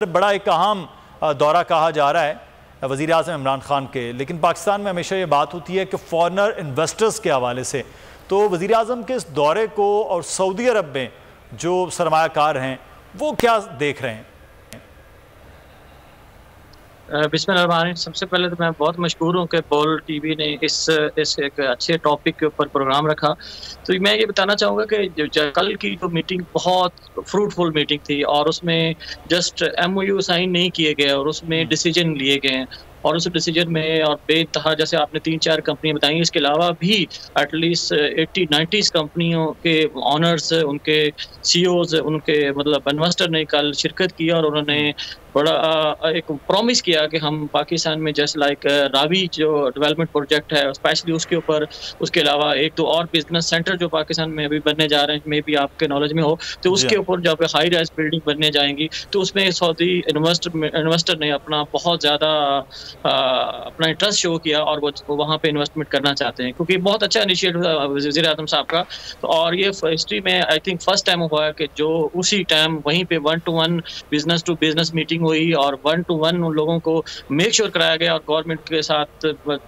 بڑا ایک اہم دورہ کہا جا رہا ہے وزیر اعظم عمران خان کے، لیکن پاکستان میں ہمیشہ یہ بات ہوتی ہے کہ فارنر انویسٹرز کے حوالے سے تو وزیر اعظم کے اس دورے کو اور سعودی عرب میں جو سرمایہ کار ہیں وہ کیا دیکھ رہے ہیں؟ بسم اللہ الرحمن الرحیم۔ سب سے پہلے تو میں بہت مشکور ہوں کہ بول ٹی وی نے اس ایک اچھے ٹاپک کے اوپر پروگرام رکھا۔ تو میں یہ بتانا چاہوں گا کہ کل کی جو میٹنگ بہت فروٹفل میٹنگ تھی، اور اس میں جسٹ MOU سائن نہیں کیے گئے اور اس میں ڈیسیجن لیے گئے ہیں، اور اس ڈیسیجن میں اور بے انتہا جیسے آپ نے 3-4 کمپنیاں بتائیں، اس کے علاوہ بھی ایٹ لیسٹ 80-90 کمپنیوں کے آنرز، ان کے CEOs، ان کے مطلب انویسٹر نے کل شرکت کی، اور انہوں نے بڑا ایک پرومس کیا کہ ہم پاکستان میں جیسے لائک راوی جو ڈیولپمنٹ پروجیکٹ ہے اسپیشلی اس کے اوپر، اس کے علاوہ 1-2 اور بزنس سینٹر جو پاکستان میں ابھی بننے جا رہے ہیں، میں بھی آپ کے نالج میں ہو تو اس کے اوپر جب ہائی رائز بلڈنگ بننے جائیں گی تو اس میں سعودی انویسٹر نے اپنا بہت زیادہ اپنا انٹرسٹ شو کیا، اور وہ وہاں پہ انویسٹمنٹ کرنا چاہتے ہیں، کیونکہ بہت اچھا انیشیٹو تھا وزیر اعظم صاحب کا۔ اور یہ ہسٹری میں آئی تھنک فرسٹ ٹائم ہوا ہے کہ جو اسی ٹائم وہیں پہ 1-to-1 business to business meeting ہوئی، اور 1-to-1 ان لوگوں کو میک شور کرایا گیا اور گورنمنٹ کے ساتھ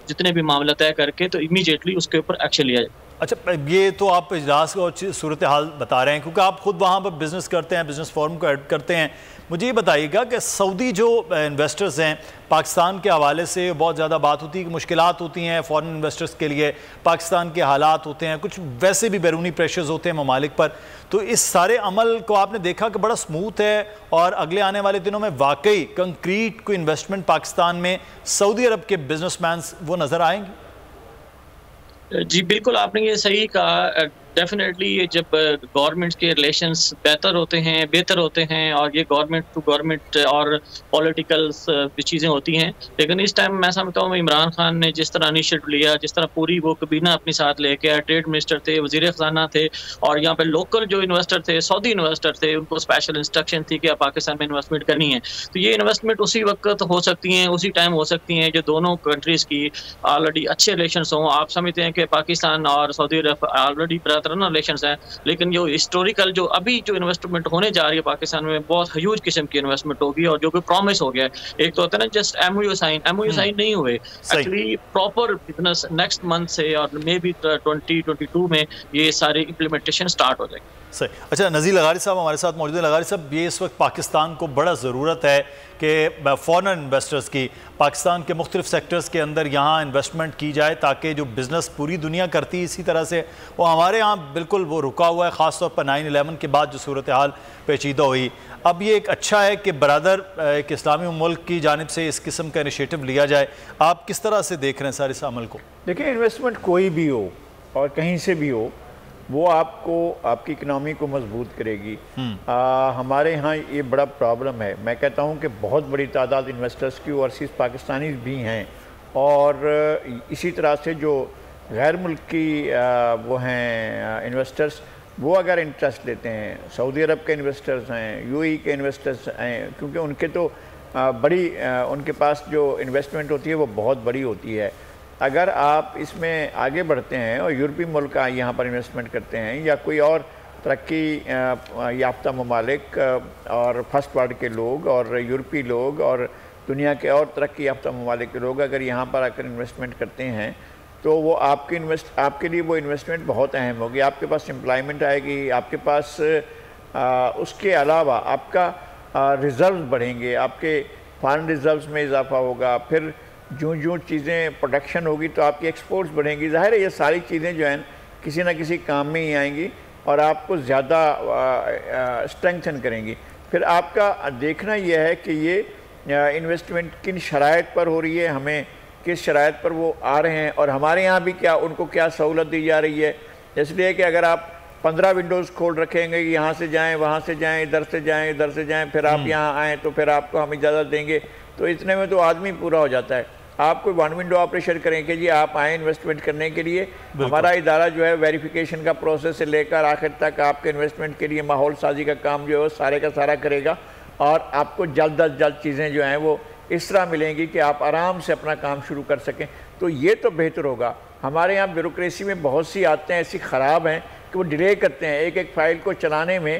جتنے بھی معاملہ طے کر کے تو امیڈیٹلی اس کے اوپر ایکشن لیا جائے۔ اچھا، یہ تو آپ اجلاس کو صورتحال بتا رہے ہیں کیونکہ آپ خود وہاں پر بزنس کرتے ہیں، بزنس فورم کو ایڈ کرتے ہیں۔ مجھے یہ بتائیے گا کہ سعودی جو انویسٹرز ہیں پاکستان کے حوالے سے بہت زیادہ بات ہوتی ہے کہ مشکلات ہوتی ہیں فورن انویسٹرز کے لیے، پاکستان کے حالات ہوتے ہیں، کچھ ویسے بھی بیرونی پریشرز ہوتے ہیں ممالک پر، تو اس سارے عمل کو آپ نے دیکھا کہ بڑا سموتھ ہے، اور اگلے آنے والے دنوں میں واقعی کنکریٹ کوئی انویسٹمنٹ پاکستان میں سعودی عرب کے بزنس مینز وہ نظر آئیں گے؟ جی بالکل، آپ نے یہ صحیح کہا۔ ڈیفینیٹلی یہ جب گورنمنٹ کے ریلیشنز بہتر ہوتے ہیں اور یہ گورنمنٹ ٹو گورنمنٹ اور پولیٹیکل چیزیں ہوتی ہیں، لیکن اس ٹائم میں سمجھتا ہوں عمران خان نے جس طرح انیشیٹو لیا، جس طرح پوری وہ کابینہ اپنے ساتھ لے کے، ٹریڈ منسٹر تھے، وزیر خزانہ تھے، اور یہاں پہ لوکل جو انویسٹر تھے، سعودی انویسٹر تھے، ان کو اسپیشل انسٹرکشن تھی کہ آپ پاکستان میں انویسٹمنٹ کرنی ہے، تو یہ انویسٹمنٹ اسی وقت ہو سکتی ہیں، اسی ٹائم ہو سکتی ہیں جو دونوں کنٹریز کی آلریڈی اچھے ریلیشنز ہوں۔ آپ سمجھتے ہیں کہ پاکستان اور سعودی عرب آلریڈی ریلیشنز ہیں، لیکن جو ہسٹوریکل جو ابھی جو انویسٹمنٹ ہونے جا رہی ہے پاکستان میں بہت ہیوج قسم کی انویسٹمنٹ ہوگی، اور جو کہ پرومس ہو گیا ہے۔ ایک تو ہوتا ہے نا جسٹ MOU سائن نہیں ہوئے، actually proper business next month سے اور مے بی 2022 میں یہ ساری امپلیمنٹیشن سٹارٹ ہو جائے گی۔ صحیح۔ اچھا، نذیر لغاری صاحب ہمارے ساتھ موجود ہیں۔ لغاری صاحب، یہ اس وقت پاکستان کو بڑا ضرورت ہے کہ فارن انویسٹرز کی پاکستان کے مختلف سیکٹرز کے اندر یہاں انویسٹمنٹ کی جائے، تاکہ جو بزنس پوری دنیا کرتی ہے اسی طرح سے وہ ہمارے ہاں بالکل وہ رکا ہوا ہے، خاص طور پر 9/11 کے بعد جو صورتحال پیچیدہ ہوئی۔ اب یہ ایک اچھا ہے کہ برادر ایک اسلامی ملک کی جانب سے اس قسم کا انیشیٹو لیا جائے، آپ کس طرح سے دیکھ رہے ہیں سارے اس عمل کو؟ دیکھیں، انویسٹمنٹ کوئی بھی ہو اور کہیں سے بھی ہو، وہ آپ کو آپ کی اکنامی کو مضبوط کرے گی۔ ہمارے ہاں یہ بڑا پرابلم ہے، میں کہتا ہوں کہ بہت بڑی تعداد انویسٹرز کی اوورسیز پاکستانیز بھی ہیں، اور اسی طرح سے جو غیر ملکی وہ ہیں انویسٹرز، وہ اگر انٹرسٹ لیتے ہیں، سعودی عرب کے انویسٹرز ہیں، UAE کے انویسٹرز ہیں، کیونکہ ان کے تو بڑی ان کے پاس جو انویسٹمنٹ ہوتی ہے وہ بہت بڑی ہوتی ہے۔ اگر آپ اس میں آگے بڑھتے ہیں اور یورپی ملک یہاں پر انویسٹمنٹ کرتے ہیں، یا کوئی اور ترقی یافتہ ممالک اور فرسٹ ورلڈ کے لوگ اور یورپی لوگ اور دنیا کے اور ترقی یافتہ ممالک کے لوگ اگر یہاں پر آ کر انویسٹمنٹ کرتے ہیں تو وہ آپ کے لیے وہ انویسٹمنٹ بہت اہم ہوگی۔ آپ کے پاس امپلائمنٹ آئے گی، آپ کے پاس اس کے علاوہ آپ کا ریزروز بڑھیں گے، آپ کے فارن ریزروز میں اضافہ ہوگا، پھر جو چیزیں پروڈکشن ہوگی تو آپ کی ایکسپورٹس بڑھیں گی۔ ظاہر ہے یہ ساری چیزیں جو ہیں کسی نہ کسی کام میں ہی آئیں گی اور آپ کو زیادہ اسٹرینگتھن کریں گی۔ پھر آپ کا دیکھنا یہ ہے کہ یہ انویسٹمنٹ کن شرائط پر ہو رہی ہے، ہمیں کس شرائط پر وہ آ رہے ہیں، اور ہمارے یہاں بھی ان کو کیا سہولت دی جا رہی ہے۔ اس لیے کہ اگر آپ 15 ونڈوز کھول رکھیں گے، یہاں سے جائیں، وہاں سے جائیں، ادھر سے جائیں، پھر آپ یہاں آئیں تو پھر آپ کو ہم اجازت دیں گے، تو اتنے میں تو آدمی پورا ہو جاتا ہے۔ آپ کوئی 1 ونڈو آپریشن کریں کہ جی آپ آئیں انویسٹمنٹ کرنے کے لیے، ہمارا ادارہ جو ہے ویریفیکیشن کا پروسیس سے لے کر آخر تک آپ کے انویسٹمنٹ کے لیے ماحول سازی کا کام جو ہے وہ سارے کا سارا کرے گا، اور آپ کو جلد از جلد چیزیں جو ہیں وہ اس طرح ملیں گی کہ آپ آرام سے اپنا کام شروع کر سکیں، تو یہ تو بہتر ہوگا۔ ہمارے یہاں بیوروکریسی میں بہت سی عادتیں ایسی خراب ہیں کہ وہ ڈیلے کرتے ہیں، ایک فائل کو چلانے میں